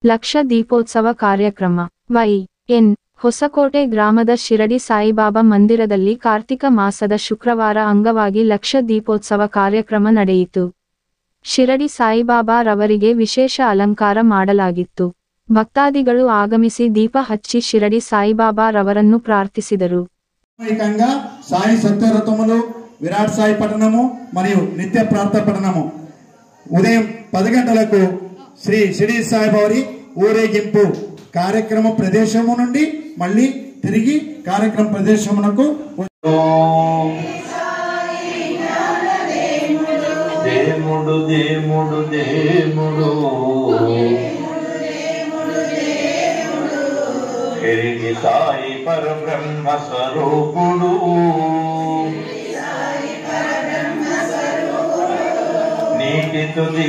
ಲಕ್ಷ ದೀಪೋತ್ಸವ ಕಾರ್ಯಕ್ರಮ ವೈ.ಎನ್. ಹೊಸಕೋಟೆ ಗ್ರಾಮದ ಶಿರಡಿ ಸಾಯಿಬಾಬಾ ಮಂದಿರದಲ್ಲಿ ಕಾರ್ತಿಕ ಮಾಸದ ಶುಕ್ರವಾರ ಅಂಗವಾಗಿ ಲಕ್ಷ ದೀಪೋತ್ಸವ ಕಾರ್ಯಕ್ರಮ ನಡೆಯಿತು. ಶಿರಡಿ ಸಾಯಿಬಾಬಾ ರವರಿಗೆ ವಿಶೇಷ ಅಲಂಕಾರ ಮಾಡಲಾಗಿತ್ತು. ಭಕ್ತಾದಿಗಳು ಆಗಮಿಸಿ ದೀಪ ಹಚ್ಚಿ ಶಿರಡಿ ಸಾಯಿಬಾಬಾ ರವರನ್ನು ಪ್ರಾರ್ಥಿಸಿದರು. సాయి సత్యవ్రతములు విరాట్ సాయి పఠనము మరియు నిత్య ప్రార్థన పఠనము ఉదయం 10 గంటలకు శ్రీ షిరిడి సాయిబాబా ఊరేగింపు కార్యక్రమ ప్రదేశము నుండి మళ్ళీ తిరిగి కార్యక్రమ ప్రదేశమునకు దేముడు దేముడు దేముడు షిరిడి సాయి పరబ్రహ్మ స్వరూపుడు నీటి తుది